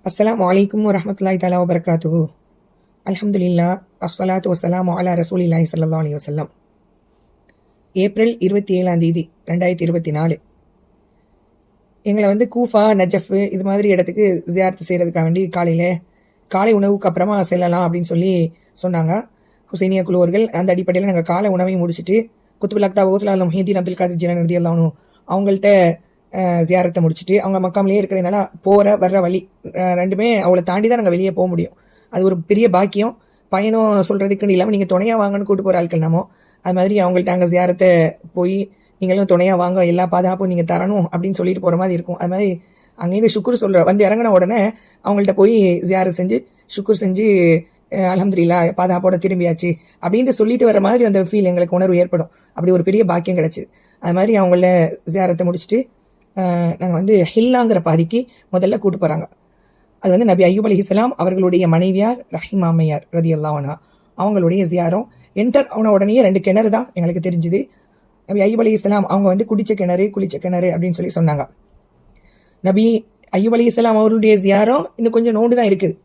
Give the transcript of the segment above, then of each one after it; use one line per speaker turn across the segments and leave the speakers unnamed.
அஸ்ஸலாமு அலைக்கும் வரஹ்மத்துல்லாஹி தஆலா வபரகாத்துஹு. அல்ஹம்துலில்லாஹ் அஸ்ஸலாத்து வஸ்ஸலாமு அலா ரசூலில்லாஹி ஸல்லல்லாஹு அலைஹி வஸல்லம். ஏப்ரல் 27 2024 எங்களை கூஃபா, நஜஃப் இது மாதிரி இடத்துக்கு ஜியாரத்து செய்கிறதுக்காக வேண்டி காலை உணவுக்கு அப்புறமா செல்லலாம் அப்படின்னு சொல்லி சொன்னாங்க ஹுசைனியா குழுவர்கள். அந்த அடிப்படையில் நாங்கள் காலை உணவையும் முடிச்சுட்டு குத்துபுல் அக்தா வகுத்துல் முஹிதீன் அப்துல் காதிர் ஜிலானி ரலியல்லாஹு அன்ஹு அவங்கள்ட்ட ஜியாரத்தை முடிச்சுட்டு அவங்க மக்காமலேயே இருக்கிறதுனால வர்ற வழி ரெண்டுமே அவளை தாண்டி தான் நாங்கள் வெளியே போக முடியும். அது ஒரு பெரிய பாக்கியம். பயணம் சொல்கிறதுக்குன்னு இல்லாமல் நீங்கள் துணையாக வாங்கன்னு கூட்டு போகிற ஆட்கள் நாமோ அது மாதிரி அவங்கள்ட்ட அங்கே ஜியாரத்தை போய் நீங்களும் துணையாக வாங்க, எல்லா பாதுகாப்பும் நீங்கள் தரணும் அப்படின்னு சொல்லிட்டு போகிற மாதிரி இருக்கும். அது மாதிரி அங்கேருந்து சுக்குர் சொல்கிற இறங்கின உடனே அவங்கள்ட்ட போய் ஜியாரத் செஞ்சு சுக்குர் செஞ்சு அல்ஹம்துலில்லாஹ் பாதுகாப்போட திரும்பியாச்சு அப்படின்ட்டு சொல்லிட்டு வர மாதிரி அந்த ஃபீல் எங்களுக்கு உணர்வு ஏற்படும். அப்படி ஒரு பெரிய பாக்கியம் கிடைச்சிது. அது மாதிரி அவங்கள ஜியாரத்தை முடிச்சுட்டு நாங்கள் ஹில்லாங்கிற பாதிக்கு முதல்ல கூட்டு போகிறாங்க. அது நபி அய்யூப் அலைஹிஸ்ஸலாம் அவர்களுடைய மனைவியார் ரஹீமா அம்மையார் ரலியல்லாஹு அன்ஹா அவங்களுடைய ஜியாரம். என்டர் ஆன உடனே 2 கிணறு தான் எங்களுக்கு தெரிஞ்சுது. நபி அய்யூப் அலைஹிஸ்ஸலாம் அவங்க குடிச்ச கிணறு, குளிச்ச கிணறு அப்படின்னு சொல்லி சொன்னாங்க. நபி அய்யூப் அலைஹிஸ்ஸலாம் அவர்களுடைய ஜியாரம் இன்னும் கொஞ்சம் நோண்டு தான் இருக்குது.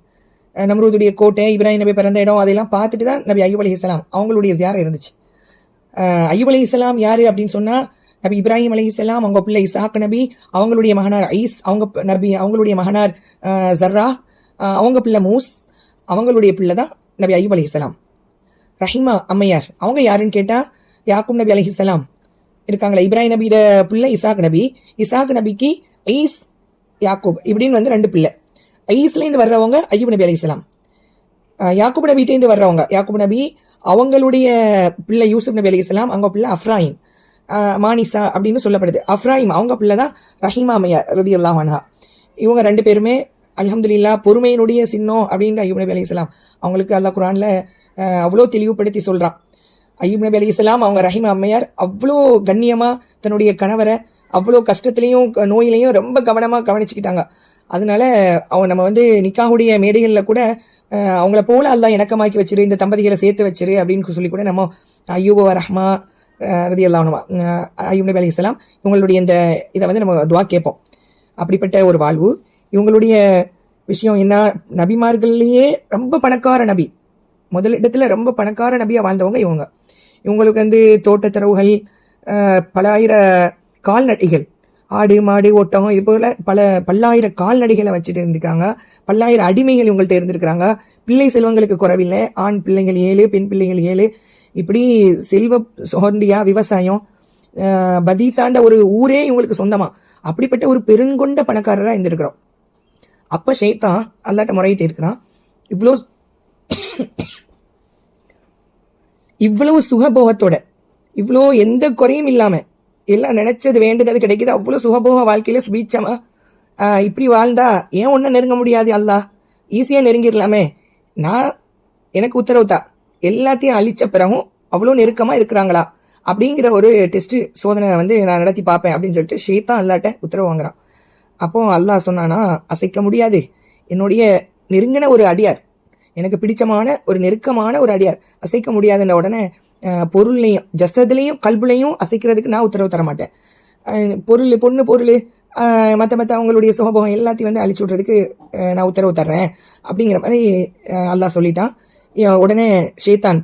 நம்ரூதுடைய கோட்டை, இப்ராஹிம் நபி பிறந்த இடம் அதெல்லாம் பார்த்துட்டு தான் நபி அய்யூப் அலைஹிஸ்ஸலாம் அவங்களுடைய ஜியாரம் இருந்துச்சு. அய்யூப் அலைஹிஸ்ஸலாம் யாரு அப்படின்னு சொன்னா நபி இப்ராஹிம் அலைஹிஸ்ஸலாம் அவங்க பிள்ளை இசாக் நபி, அவங்களுடைய மகனார் ஐஸ் அவங்களுடைய மகனார் ஜர்ரா, அவங்க பிள்ளை மூஸ், அவங்களுடைய பிள்ளை தான் நபி அய்யூப் அலைஹிஸ்ஸலாம். ரஹீமா அம்மையார் அவங்க யாருன்னு கேட்டா யாக்கூப் நபி அலைஹிஸ்ஸலாம் இருக்காங்களா, இப்ராஹிம் நபியோட பிள்ளை இசாக் நபிக்கு ஐஸ் யாக்கூப் இப்படின்னு 2 பிள்ளை. ஐஸ்லேருந்து வர்றவங்க அய்யூப் நபி அலைஹிஸ்ஸலாம். யாக்கூப் நபிட்டேருந்து வர்றவங்க யாக்கூப் நபி அவங்களுடைய பிள்ளை யூசுப் நபி அலைஹிஸ்ஸலாம், அவங்க பிள்ளை அஃப்ராயிம் மானிசா அப்படின்னு சொல்லப்படுது. அஃப்ராயிம் அவங்க பிள்ளை தான் ரஹீமா அம்மையார் ரலியல்லாஹு அன்ஹா. இவங்க 2 பேருமே அல்ஹம்துலில்லாஹ் பொறுமையினுடைய சின்னம் அப்படின்னு அய்யூப் நபி அலைஹிஸ்ஸலாம் அவங்களுக்கு அல்லாஹ் குர்ஆன்ல அவ்வளோ தெளிவுபடுத்தி சொல்றான். அய்யூப் நபி அலைஹிஸ்ஸலாம் அவங்க ரஹீமா அம்மையார் அவ்வளோ கண்ணியமா தன்னுடைய கணவரை அவ்வளோ கஷ்டத்துலையும் நோயிலையும் ரொம்ப கவனமா கவனிச்சுக்கிட்டாங்க. அதனால அவங்க நம்ம நிக்காஹுடைய மேடைகளில் கூட அவங்கள போல அல்லாஹ் இணக்கமாக்கி வச்சிரு, இந்த தம்பதிகளை சேர்த்து வச்சிரு அப்படின்னு சொல்லி கூட நம்ம அய்யூப் ரஹ்மா ரலியல்லாஹு அன்ஹு அய்யூப் நபி அலைஹிஸ்ஸலாம் இவங்களுடைய இந்த இதை நம்ம துஆ கேட்போம். அப்படிப்பட்ட ஒரு வாழ்வு. இவங்களுடைய விஷயம் என்ன, நபிமார்கள்லேயே ரொம்ப பணக்கார நபி, முதல் இடத்துல ரொம்ப பணக்கார நபியா வாழ்ந்தவங்க இவங்களுக்கு தோட்டத்தரவுகள், பல ஆயிர கால்நடைகள், ஆடு மாடு ஒட்டகம் இது போல பல்லாயிர கால்நடைகளை வச்சுட்டு இருந்திருக்காங்க. பல்லாயிர அடிமைகள் இவங்கள்ட்ட இருந்திருக்கிறாங்க. பிள்ளை செல்வங்களுக்கு குறைவில்லை. ஆண் பிள்ளைகள் 7, பெண் பிள்ளைகள் 7. இப்படி செல்வ சோண்டியா விவசாயம், பதீசாண்ட ஒரு ஊரே இவங்களுக்கு சொந்தமா. அப்படிப்பட்ட ஒரு பெருங்கொண்ட பணக்காரராக இருந்திருக்கிறோம். அப்ப ஷைத்தான் அல்லாட்ட முறையிட்டு இருக்கிறான், இவ்வளவு சுகபோகத்தோட, இவ்வளோ எந்த குறையும் இல்லாம எல்லாம் நினைச்சது வேண்டுனது கிடைக்குது, அவ்வளவு சுகபோக வாழ்க்கையில சுபீட்சமா இப்படி வாழ்ந்தா ஏன் ஒன்னும் நெருங்க முடியாது? அல்லாஹ் ஈஸியா நெருங்கிடலாமே. எனக்கு உத்தரவுத்தா எல்லாத்தையும் அழிச்ச பிறகும் அவ்வளோ நெருக்கமா இருக்கிறாங்களா அப்படிங்கிற ஒரு டெஸ்ட் சோதனை நான் நடத்தி பார்ப்பேன் அப்படின்னு சொல்லிட்டு ஷைத்தான் அல்லாட்ட உத்தரவு வாங்குறான். அப்போ அல்லாஹ் சொன்னானா, அசைக்க முடியாது, என்னுடைய நெருங்கின ஒரு அடியார், எனக்கு பிடிச்சமான ஒரு நெருக்கமான ஒரு அடியார் அசைக்க முடியாதுன்ற உடனே பொருள்லையும் ஜசதுலையும் கல்புலையும் அசைக்கிறதுக்கு நான் உத்தரவு தர மாட்டேன். பொண்ணு பொருள் மற்ற அவங்களுடைய சுகபோகம் எல்லாத்தையும் அழிச்சு விட்றதுக்கு நான் உத்தரவு தர்றேன் அப்படிங்கிற மாதிரி அல்லாஹ் சொல்லிட்டான். உடனே ஷைத்தான்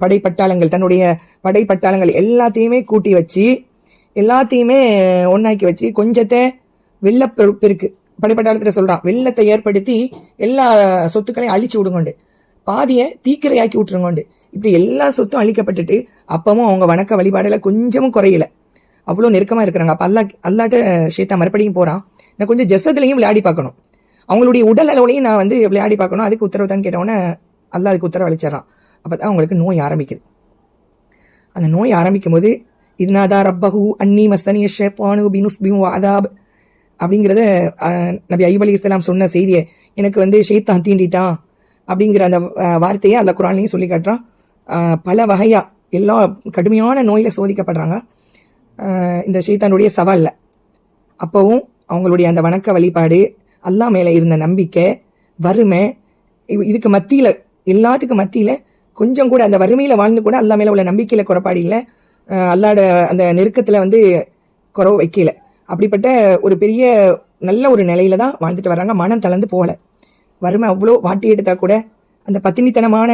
தன்னுடைய படைப்பட்டாளங்கள் எல்லாத்தையுமே கூட்டி வச்சு, எல்லாத்தையுமே ஒன்னாக்கி வச்சு, கொஞ்சத்தை வெள்ளப்பெருக்கு படைப்பட்டாளத்துல சொல்றான், வெள்ளத்தை ஏற்படுத்தி எல்லா சொத்துக்களையும் அழிச்சு விடுங்கொண்டு, பாதியை தீக்கிரையாக்கி விட்டுருங்கொண்டு, இப்படி எல்லா சொத்தும் அழிக்கப்பட்டுட்டு அப்பவும் அவங்க வணக்க வழிபாடுல கொஞ்சமும் குறையல, அவ்வளோ நெருக்கமா இருக்கிறாங்க. அப்ப அல்லாட்ட ஷைத்தான் மறுபடியும் போறான், நான் கொஞ்சம் ஜசத்துலையும் விளையாடி பார்க்கணும், அவங்களுடைய உடல் அளவுலையும் நான் விளையாடி பார்க்கணும், அதுக்கு உத்தரவு தான் கேட்டவொன்னே அல்லாஹ் அதுக்கு உத்தரவு அளிச்சிடறான். அப்பதான் அவங்களுக்கு நோய் ஆரம்பிக்குது. அந்த நோய் ஆரம்பிக்கும் போது இதுநாதா ரப்பஹு அன்னி மஸ்தனிய ஷைத்தானு பினுஸ்பிஹு வஅதாப் அப்படிங்கிறத நபி அய்யூப் அலைஹிஸ்ஸலாம் சொன்ன செய்தியை எனக்கு ஷைத்தான் தீண்டிட்டான் அப்படிங்கிற அந்த வார்த்தையை அல்லாஹ் குர்ஆன்லயும் சொல்லி காட்டுறான். பல வகையா எல்லா கடுமையான நோயில சோதிக்கப்படுறாங்க இந்த ஷைத்தானுடைய சவால்ல. அப்பவும் அவங்களுடைய அந்த வணக்க வழிபாடு, அல்லாஹ் மேல இருந்த நம்பிக்கை, வறுமை, இதுக்கு மத்தியில எல்லாத்துக்கும் மத்தியில கொஞ்சம் கூட அந்த வறுமையில வாழ்ந்து கூட அல்லாஹ் மேல உள்ள நம்பிக்கையில குறைபாடு இல்லை, அல்லாஹ்வோட அந்த நெருக்கத்துல குறவு வைக்கல. அப்படிப்பட்ட ஒரு பெரிய நல்ல ஒரு நிலையில தான் வாழ்ந்துட்டு வர்றாங்க. மனம் தளர்ந்து போகல. வறுமை அவ்வளோ வாட்டி எடுத்தா கூட அந்த பத்தினித்தனமான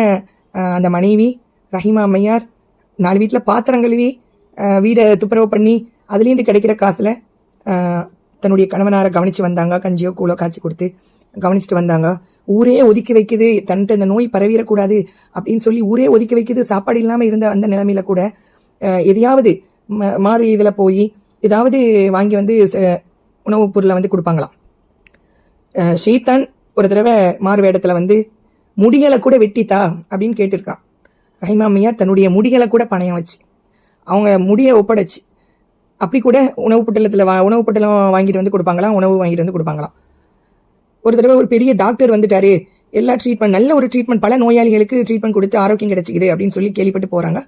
அந்த மனைவி ரஹீமா அம்மையார் 4 வீட்டில் பாத்திரம் கழுவி வீடை துப்புரவு பண்ணி அதுலேருந்து கிடைக்கிற காசில் தன்னுடைய கணவனாரை கவனித்து வந்தாங்க. கஞ்சியோ கூழோ காய்ச்சி கொடுத்து கவனிச்சுட்டு வந்தாங்க. ஊரே ஒதுக்கி வைக்குது, தன்ட்டு இந்த நோய் பரவிடக்கூடாது அப்படின்னு சொல்லி ஊரே ஒதுக்கி வைக்குது. சாப்பாடு இல்லாமல் இருந்த அந்த நிலைமையில கூட எதையாவது மாறு இதில் போய் ஏதாவது வாங்கி வந்து உணவுப் பொருளை வந்து கொடுப்பாங்களாம். ஷீத்தான் ஒரு தடவை மாறு வேடத்தில் வந்து முடிகளை கூட வெட்டித்தா அப்படின்னு கேட்டிருக்கான். ரஹீமா அம்மையார் தன்னுடைய முடிகளை கூட பணயம் வச்சு அவங்க முடியை ஒப்படைச்சு அப்படி கூட உணவு பொட்டலம் வாங்கிட்டு வந்து கொடுப்பாங்களாம், உணவு வாங்கிட்டு வந்து கொடுப்பாங்களாம். ஒரு தடவை ஒரு பெரிய டாக்டர் வந்துட்டாரு, எல்லா ட்ரீட்மெண்ட் நல்ல ஒரு ட்ரீட்மெண்ட் பல நோயாளிகளுக்கு ட்ரீட்மெண்ட் கொடுத்து ஆரோக்கியம் கிடைச்சிக்குது அப்படின்னு சொல்லி கேள்விப்பட்டு போறாங்க.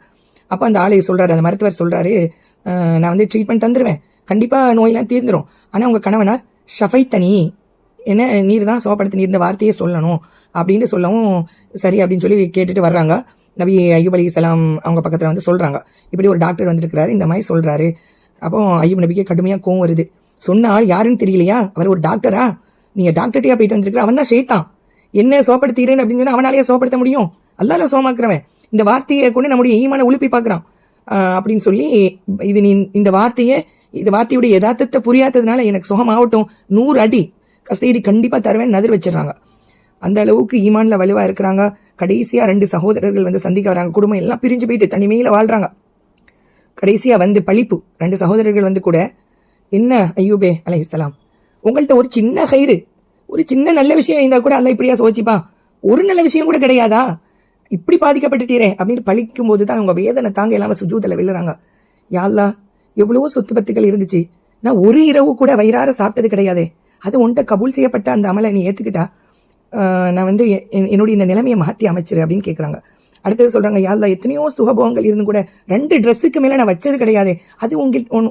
அப்போ அந்த ஆளு சொல்றாரு, அந்த மருத்துவர் சொல்றாரு, நான் வந்து ட்ரீட்மெண்ட் தந்துடுவேன், கண்டிப்பா நோயெல்லாம் தீர்ந்துடும், ஆனா உங்க கணவனார் ஷஃபைத்தனி என்ன நீர் தான் சோப்படுத்த நீர்ந்த வார்த்தையே சொல்லணும் அப்படின்னு சொல்லவும் சரி அப்படின்னு சொல்லி கேட்டுட்டு வர்றாங்க. நபி ஐயூப் அலைஹிஸ்ஸலாம் அவங்க பக்கத்துல வந்து சொல்றாங்க, இப்படி ஒரு டாக்டர் வந்திருக்கிறாரு, இந்த மாதிரி சொல்றாரு. அப்போ ஐயூப் நபிக்கு கடுமையா கோவம் வருது. சொன்ன ஆள் யாருன்னு தெரியலையா, அவர் ஒரு டாக்டரா, நீங்க டாக்டர்கிட்டயா போயிட்டு வந்திருக்கிற, அவன் தான் ஷைத்தான், என்ன சோப்படுத்தீரேன்னு அப்படின்னு சொன்னா அவனாலேயே சோப்படுத்த முடியும், அல்லாஹ் சோமாக்குறவன், இந்த வார்த்தையை கொண்டு நம்முடைய ஈமான உழுப்பி பார்க்கறான் அப்படின்னு சொல்லி இது நீ இந்த வார்த்தையுடைய யதார்த்தத்தை புரியாததுனால எனக்கு சுகமாகட்டும் 100 அடி கசைடி கண்டிப்பா தருவேன் நதிர் வச்சிடறாங்க. அந்த அளவுக்கு ஈமான்ல வலுவா இருக்கிறாங்க. கடைசியா 2 சகோதரர்கள் வந்து சந்திக்க வராங்க. குடும்பம் எல்லாம் பிரிஞ்சு போயிட்டு தனிமையில வாழ்றாங்க. கடைசியா வந்து பழிப்பு 2 சகோதரர்கள் வந்து கூட, என்ன ஐயூபே அலைஹிஸ்ஸலாம், உங்கள்கிட்ட ஒரு சின்ன கயிறு, ஒரு சின்ன நல்ல விஷயம் இருந்தா கூட அல்ல இப்படியா சோச்சிப்பா, ஒரு நல்ல விஷயம் கூட கிடையாதா, இப்படி பாதிக்கப்பட்டுட்டீரே அப்படின்னு பழிக்கும் போதுதான் அவங்க வேதனை தாங்க இல்லாம சுஜூதல விழுறாங்க. யா அல்லாஹ், எவ்வளவோ சொத்து பத்துக்கள் இருந்துச்சு, நான் ஒரு இரவு கூட வயிறார சாப்பிட்டது கிடையாதே, அது உன்கிட்ட கபூல் செய்யப்பட்ட அந்த அமலை நீ ஏத்துக்கிட்டா நான் வந்து என்னுடைய இந்த நிலைமையை மாற்றி அமைச்சிரு அப்படின்னு கேட்குறாங்க. அடுத்தது சொல்றாங்க, யா அல்லாஹ், எத்தனையோ சுகபோகங்கள் இருந்து கூட 2 ட்ரெஸ்ஸுக்கு மேல நான் வச்சது கிடையாது, அது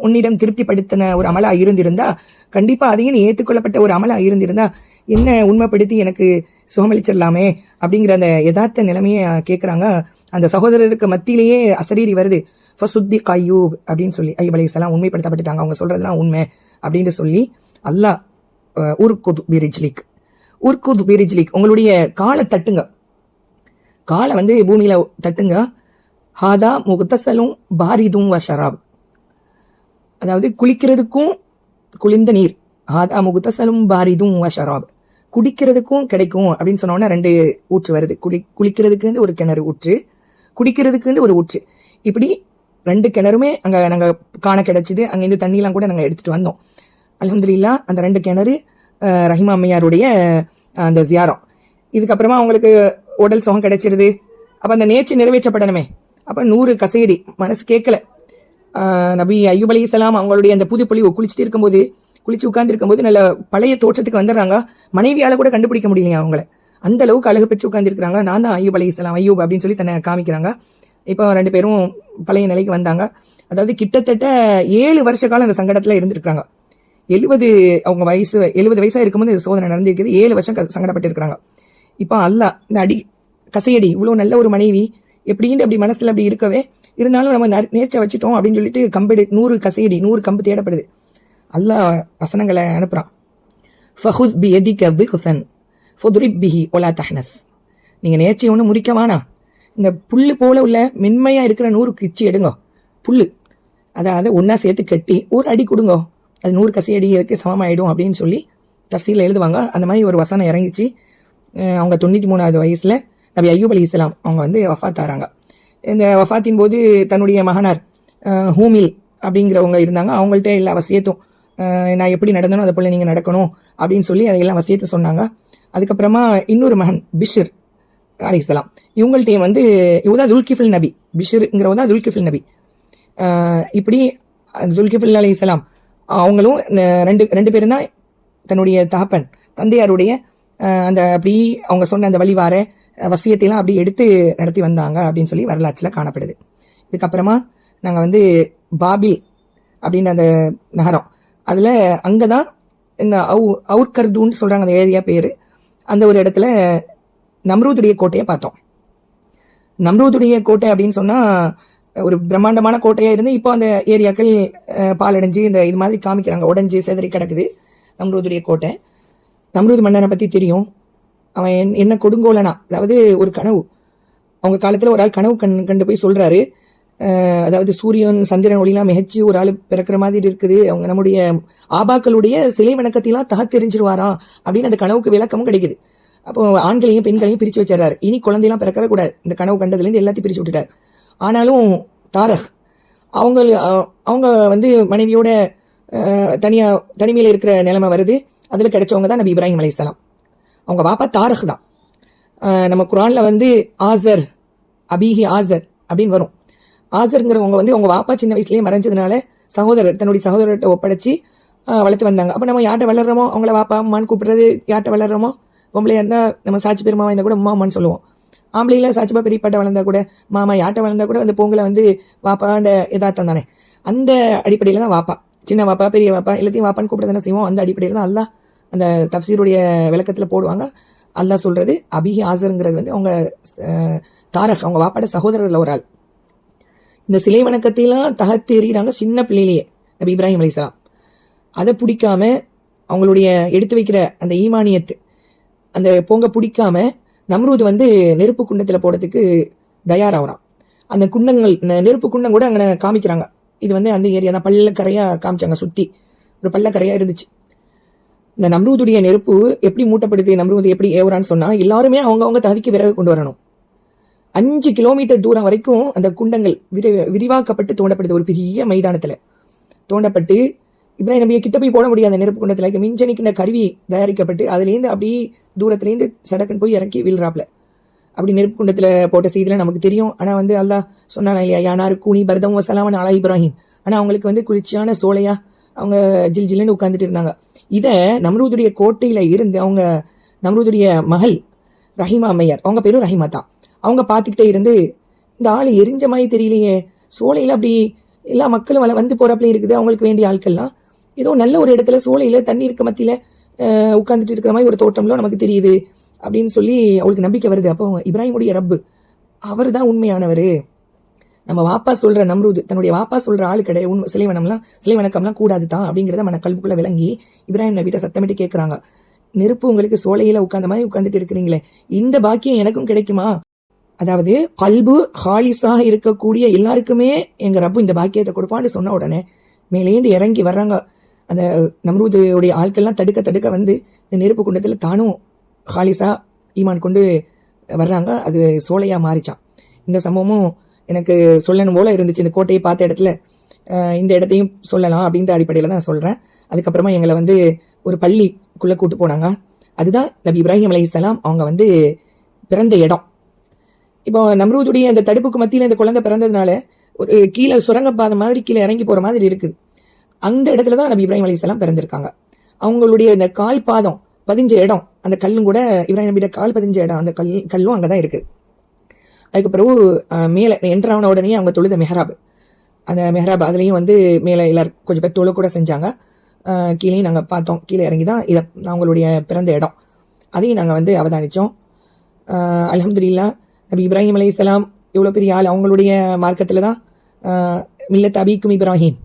உன்னிடம் திருப்திப்படுத்தின ஒரு அமலா இருந்திருந்தா, கண்டிப்பா அதையும் நீ ஏற்றுக்கொள்ளப்பட்ட ஒரு அமலா இருந்திருந்தா என்ன உண்மைப்படுத்தி எனக்கு சுகமளிச்சிடலாமே அப்படிங்கிற அந்த யதார்த்த நிலைமையை கேட்குறாங்க. அந்த சகோதரருக்கு மத்தியிலேயே அசரீரி வருது, ஃபசுத்தி ஐயூப் அப்படின்னு சொல்லி ஐயூப் அலைஹிஸ்ஸலாம் உண்மைப்படுத்தப்பட்டுட்டாங்க, அவங்க சொல்றதுலாம் உண்மை அப்படின்னு சொல்லி அல்லாஹ் உர்குது பிரிஜ்லிக் உங்களுடைய காலை தட்டுங்க, காலை வந்து பூமியில தட்டுங்க, ஹாதா முகத்தசலும் பாரிதும் வஷராப், அதாவது குளிக்கிறதுக்கும் குளிர்ந்த நீர், ஹாதா முகத்தசலும் பாரிதும் வஷராப், குடிக்கிறதுக்கும் கிடைக்கும் அப்படின்னு சொன்னோன்னா 2 ஊற்று வருது. குளிக்கிறதுக்குன்னு ஒரு கிணறு ஊற்று, குடிக்கிறதுக்குன்னு ஒரு ஊற்று, இப்படி 2 கிணறுமே அங்க நாங்க காண கிடைச்சிது. அங்கேருந்து தண்ணியெல்லாம் கூட நாங்க எடுத்துட்டு வந்தோம். அல்ஹம்துலில்லாஹ் அந்த 2 கிணறு ரஹீமா அம்மையாருடைய அந்த ஜியாரம். இதுக்கப்புறமா அவங்களுக்கு உடல் சுகம் கிடைச்சிருது. அப்ப அந்த நேர்ச்சி நிறைவேற்றப்படணுமே, அப்ப 100 கசையடி மனசு கேட்கல. நபி ஐயூப் அலைஹிஸ்ஸலாம் அவங்களுடைய அந்த புது பொலிவு குளிச்சு உட்கார்ந்து இருக்கும்போது நல்ல பழைய தோற்றத்துக்கு வந்துடுறாங்க. மனைவியால கூட கண்டுபிடிக்க முடியலையா அவங்கள, அந்த அளவுக்கு அழகு பெற்று உட்கார்ந்து இருக்கிறாங்க. நான் தான் ஐயூப் அலைஹிஸ்ஸலாம், ஐயூப் அப்படின்னு சொல்லி தன்னை காமிக்கிறாங்க. இப்போ 2 பேரும் பழைய நிலைக்கு வந்தாங்க. அதாவது கிட்டத்தட்ட 7 வருஷ காலம் அந்த சங்கடத்துல இருந்திருக்காங்க. 70 வயசா இருக்கும்போது சோதனை நடந்திருக்குது. 7 வருஷம் சங்கடப்பட்டு இருக்கிறாங்க. இப்போ அல்லாஹ் இந்த கசையடி இவ்வளவு நல்ல ஒரு மனைவி எப்படின்னு அப்படி மனசுல அப்படி இருக்கவே இருந்தாலும் நம்ம நேர்ச்சை வச்சுட்டோம் அப்படின்னு சொல்லிட்டு 100 கசையடி 100 கம்பு தேடப்படுது. அல்லாஹ் வசனங்களை அனுப்புறான். ஃபஹுத் பியதிக திக்ஃபன் ஃபதுரிப் பிஹி வலா தஹ்னஸ், நீங்க நேர்ச்சை ஒன்று முறிக்கவானா, இந்த புல்லு போல உள்ள மென்மையா இருக்கிற 100 கிச்சி எடுங்க, புல்லு அதாவது ஒன்னா சேர்த்து கட்டி ஒரு அடி கொடுங்க, அது 100 கசையடிக்கு சமமாயிடும் அப்படின்னு சொல்லி தஃசீர்ல எழுதுவாங்க. அந்த மாதிரி ஒரு வசனம் இறங்கிச்சு. அவங்க 93வது வயசுல நபி ஐயூப் அலைஹிஸ்ஸலாம் அவங்க வந்து வஃபாத் ஆறாங்க. இந்த வஃபாத்தின் போது தன்னுடைய மகனார் ஹூமில் அப்படிங்கிறவங்க இருந்தாங்க. அவங்கள்ட்ட எல்லா வசியத்தும் நான் எப்படி நடந்தனோ அதை போல நீங்க நடக்கணும் அப்படின்னு சொல்லி அதையெல்லாம் வசியத்தை சொன்னாங்க. அதுக்கப்புறமா இன்னொரு மகன் பிஷர் அலைஹிஸ்ஸலாம், இவங்கள்ட்டையும் வந்து இவதான் துல்கிஃபில் நபி, பிஷருங்கிறவங்க தான் துல்கிஃபில் நபி. இப்படி துல்கிஃபில் அலைஹிஸ்ஸலாம் அவங்களும் 2 பேரும் தான் தன்னுடைய தகப்பன் தந்தையாருடைய அந்த அப்படி அவங்க சொன்ன அந்த வழிவார வசியத்தையெல்லாம் அப்படி எடுத்து நடத்தி வந்தாங்க அப்படின்னு சொல்லி வரலாற்றுல காணப்படுது. இதுக்கப்புறமா நாங்கள் வந்து பாபில் அப்படின்னு அந்த நகரம், அதில் அங்கே தான் இந்த அவுர்கர்தூன்னு சொல்கிறாங்க அந்த ஏரியா பேர். அந்த ஒரு இடத்துல நம்ரூதுடைய கோட்டையை பார்த்தோம். நம்ரூதுடைய கோட்டை அப்படின்னு சொன்னால் ஒரு பிரம்மாண்டமான கோட்டையாக இருந்து இப்போ அந்த ஏரியாக்கள் பாலடைஞ்சு இந்த இது மாதிரி காமிக்கிறாங்க, உடஞ்சி செதறி கிடக்குது நம்ரூதுடைய கோட்டை. நம்ரூத் மன்னனை பற்றி தெரியும். அவன் என்ன கொடுங்கோலனா, அதாவது ஒரு கனவு, அவங்க காலத்துல ஒரு ஆள் கனவு கண்டு போய் சொல்றாரு, அதாவது சூரியன் சந்திரன் ஒளிலாம் மிகச்சு ஒரு ஆள் பிறக்கிற மாதிரி இருக்குது, அவங்க நம்முடைய ஆபாக்களுடைய சிலை வணக்கத்தையெல்லாம் தகத்தெரிஞ்சிருவாராம் அப்படின்னு அந்த கனவுக்கு விளக்கமும் கிடைக்குது. அப்போ ஆண்களையும் பெண்களையும் பிரிச்சு வச்சிடறாரு. இனி குழந்தையெல்லாம் பிறக்கவே கூடாது, இந்த கனவு கண்டதுலேருந்து எல்லாத்தையும் பிரிச்சு விட்டுட்டார். ஆனாலும் தாரக் அவங்க வந்து மனைவியோட தனிமையில இருக்கிற நிலைமை வருது. அதுல கிடைச்சவங்க தான் நபி இப்ராஹிம் அலைஹிஸ்ஸலாம். அவங்க வாப்பா தாரக் தான். நம்ம குர்ஆன்ல வந்து ஆசர், அபிஹி ஆசர் அப்படின்னு வரும். ஆசருங்கிறவங்க வந்து அவங்க வாப்பா சின்ன வயசுலயே மறைஞ்சதுனால தன்னுடைய சகோதரர்கிட்ட ஒப்படைச்சு வளர்த்து வந்தாங்க. அப்ப நம்ம யார்கிட்ட வளர்றோமோ அவங்கள வாப்பா அம்மான்னு கூப்பிடுறது, யார்கிட்ட வளர்றோமோ, பொம்பளையா இருந்தா நம்ம சாட்சி பெருமாவா இருந்தா கூட அம்மா அம்மான்னு சொல்லுவோம். ஆம்பளையில சாட்சிப்பா பெரியப்பாட்ட வளர்ந்தா கூட மாமா, யார்கிட்ட வளர்ந்தா கூட அந்த பொங்கலை வந்து வாப்பாண்ட எதார்த்தம் தானே. அந்த அடிப்படையில தான் வாப்பா, சின்ன வாப்பா பெரிய வாப்பா எல்லாத்தையும் வாப்பான்னு கூப்பிட தானே செய்வோம். அந்த அடிப்படையில தான் அல்லாஹ் அந்த தஃப்சீருடைய விளக்கத்துல போடுவாங்க. அல்லாஹ் சொல்றது அபிஹி ஆசருங்கிறது வந்து அவங்க தாரக், அவங்க வாப்பாட சகோதரர்கள் ஒரு ஆள். இந்த சிலை வணக்கத்தையெல்லாம் தகத்தெறிகிறாங்க சின்ன பிள்ளையிலேயே நபி இப்ராஹிம் அலைஹிஸ்ஸலாம். அதை பிடிக்காம அவங்களுடைய எடுத்து வைக்கிற அந்த ஈமானியத்து அந்த பொங்க பிடிக்காம நம்ரூத் வந்து நெருப்பு குண்டத்துல போடுறதுக்கு தயாராகிறான். அந்த குண்டங்கள், நெருப்பு குண்டம் கூட அங்கே காமிக்கிறாங்க. இது வந்து அந்த ஏரியா தான், பள்ளக்கரையா காமிச்சாங்க, சுத்தி ஒரு பள்ளக்கரையா இருந்துச்சு. இந்த நம்ரூதுடைய நெருப்பு எப்படி மூட்டப்படுது, நம்ரூத் எப்படி ஏவுறான்னு சொன்னா, எல்லாருமே அவங்கவுங்க தகுதிக்கு விறகு கொண்டு வரணும். 5 கிலோமீட்டர் தூரம் வரைக்கும் அந்த குண்டங்கள் விரிவாக்கப்பட்டு தோண்டப்படுது. ஒரு பெரிய மைதானத்துல தோண்டப்பட்டு இப்ராஹிம் நபியை கிட்ட போய் போட முடியாது நெருப்பு குண்டத்துல. மின்ஜனிக்கின்ற கருவி தயாரிக்கப்பட்டு அதுலேருந்து அப்படியே தூரத்துலேருந்து சடக்குன்னு போய் இறக்கி விழுறாப்ல. அப்படி நெருப்பு குண்டத்துல போட்ட செய்தில நமக்கு தெரியும். ஆனா வந்து அல்லாஹ் சொன்னானா இல்லையா, யானாரு கூனி பரதம் வசலாமன் அலா இப்ராஹிம். ஆனா அவங்களுக்கு வந்து குளிர்ச்சியான சோலையா அவங்க ஜில் ஜில்லுன்னு உட்காந்துட்டு இருந்தாங்க. இத நம்ரூதுடைய கோட்டையில இருந்து அவங்க நம்ரூதுடைய மகள் ரஹீமா அம்மையார், அவங்க பேரும் ரஹீமா தான், அவங்க பார்த்துக்கிட்டே இருந்து இந்த ஆள் எரிஞ்ச மாதிரி தெரியலையே, சோலையில அப்படி எல்லா மக்களும் வந்து போறாப்ல இருக்குது, அவங்களுக்கு வேண்டிய ஆட்கள்லாம் ஏதோ நல்ல ஒரு இடத்துல சோலையில தண்ணி இருக்க மத்தியில உட்காந்துட்டு இருக்கிற மாதிரி ஒரு தோற்றம்ல நமக்கு தெரியுது அப்படின்னு சொல்லி அவளுக்கு நம்பிக்கை வருது. அப்போ இப்ராஹிமுடைய ரப்பு அவர் தான் உண்மையானவர். நம்ம வாப்பா சொல்ற நம்ரூத் தன்னுடைய வாப்பா சொல்ற ஆளு கிடையாது, சிலை வணக்கம்லாம் கூடாது தான் அப்படிங்கிறத மன கல்புக்குள்ள விளங்கி இப்ராஹிம் நபிட்ட சத்தமிட்டு கேட்கறாங்க, நெருப்பு உங்களுக்கு சோலையில உட்கார்ந்த மாதிரி உட்கார்ந்துட்டு இருக்கிறீங்களே, இந்த பாக்கியம் எனக்கும் கிடைக்குமா? அதாவது கல்பு ஹாலிஸாக இருக்கக்கூடிய எல்லாருக்குமே எங்க ரப்பு இந்த பாக்கியத்தை கொடுப்பான்னு சொன்ன உடனே மேலேந்து இறங்கி வர்றாங்க. அந்த நம்ரூதுடைய ஆட்கள்லாம் தடுக்க வந்து இந்த நெருப்பு குண்டத்துல தானும் ஹாலிஸா ஈமான் கொண்டு வர்றாங்க. அது சோலையா மாறிச்சான். இந்த சம்பவமும் எனக்கு சொல்லணும் போல இருந்துச்சு. இந்த கோட்டையை பார்த்த இடத்துல இந்த இடத்தையும் சொல்லலாம் அப்படின்ற அடிப்படையில தான் சொல்றேன். அதுக்கப்புறமா எங்களை வந்து ஒரு பள்ளிக்குள்ள கூட்டு போனாங்க. அதுதான் நபி இப்ராஹிம் அலைஹிஸ்ஸலாம் அவங்க வந்து பிறந்த இடம். இப்போ நம்ரூதுடைய அந்த தடுப்புக்கு மத்தியில இந்த குழந்தை பிறந்ததுனால ஒரு கீழே சுரங்கப்பாதை மாதிரி கீழே இறங்கி போற மாதிரி இருக்குது. அந்த இடத்துலதான் நபி இப்ராஹிம் அலைஹிஸ்ஸலாம் பிறந்திருக்காங்க. அவங்களுடைய இந்த கால் பாதம் பதிஞ்ச இடம், அந்த கல்லும் கூட இப்ராஹிம் நபியோட கால் பதிஞ்ச இடம், அந்த கல்லும் அங்கதான் இருக்குது. அதுக்கு பிறகு மேல என்ட்ரான உடனே அவங்க தொழுத மெஹராப், அந்த மெஹராப் அதுலயும் வந்து மேல எல்லாரும் கொஞ்சம் பேர் தொழு கூட செஞ்சாங்க. கீழேயும் நாங்க பார்த்தோம், கீழே இறங்கிதான் இதை அவங்களுடைய பிறந்த இடம், அதையும் நாங்க வந்து அவதானிச்சோம். அல்ஹம்துலில்லாஹ் நபி இப்ராஹிம் அலைஹிஸ்ஸலாம் எவ்வளவு பெரிய ஆள். அவங்களுடைய மார்க்கத்துல தான் மில்லத் அபீக்கும் இப்ராஹிம்,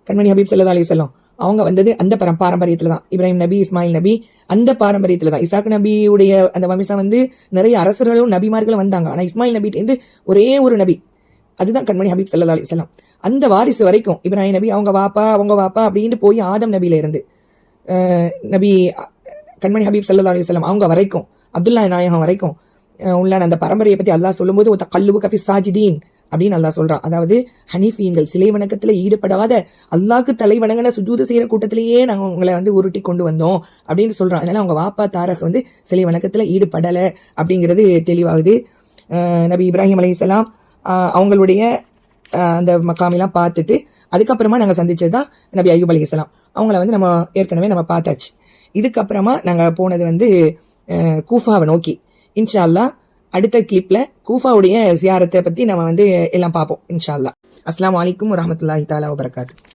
கண்மணி ஹபீப் ஸல்லல்லாஹு அலைஹி வஸல்லம் அவங்க வந்தது அந்த பாரம்பரியத்துல தான். இப்ராஹிம் நபி, இஸ்மாயில் நபி அந்த பாரம்பரியத்துல தான். இசாக் நபியுடைய அந்த வம்சம் வந்து நிறைய அரசர்களும் நபிமார்களும் வந்தாங்க. ஆனா இஸ்மாயில் நபிட்டு ஒரே ஒரு நபி, அதுதான் கண்மணி ஹபீப் ஸல்லல்லாஹு அலைஹி வஸல்லம். அந்த வாரிசு வரைக்கும் இப்ராஹிம் நபி அவங்க வாப்பா அப்படின்னு போய் ஆதம் நபியில இருந்து நபி கண்மணி ஹபீப் ஸல்லல்லாஹு அலைஹி வஸல்லம் அவங்க வரைக்கும், அப்துல்லா நாயகம் வரைக்கும் உள்ளான அந்த பரம்பரையை பத்தி அல்லாஹ் சொல்லும்போது ஒத்த கல்லுபு கஃபி சாஜிதீன் அப்படின்னு அல்லாஹ் சொல்றான். அதாவது ஹனீஃபீன்கள், சிலை வணக்கத்துல ஈடுபடாத அல்லாஹ்க்கு தலை வணங்கின சுஜூது செய்யற கூட்டத்திலேயே நாங்க உங்களை வந்து உருட்டி கொண்டு வந்தோம் அப்படின்னு சொல்றான். அதனால அவங்க வாப்பா தாரக் வந்து சிலை வணக்கத்துல ஈடுபடல அப்படிங்கிறது தெளிவாகுது. நபி இப்ராஹிம் அலைஹிஸ்ஸலாம் அவங்களுடைய அந்த மக்காமெல்லாம் பார்த்துட்டு அதுக்கப்புறமா நாங்க சந்திச்சதுதான் நபி அய்யூப் அலைஹிஸ்ஸலாம். அவங்கள வந்து நம்ம ஏற்கனவே நம்ம பார்த்தாச்சு. இதுக்கப்புறமா நாங்க போனது வந்து கூஃபாவை நோக்கி. இன்ஷா அல்லாஹ் அடுத்த கிளிப்ல கூஃபாவுடைய ஜியாரத்தை பத்தி நம்ம வந்து எல்லாம் பார்ப்போம் இன்ஷா அல்லாஹ். அஸ்ஸலாமு அலைக்கும் வரஹ்மத்துல்லாஹி தஆலா வபரகாத்துஹு.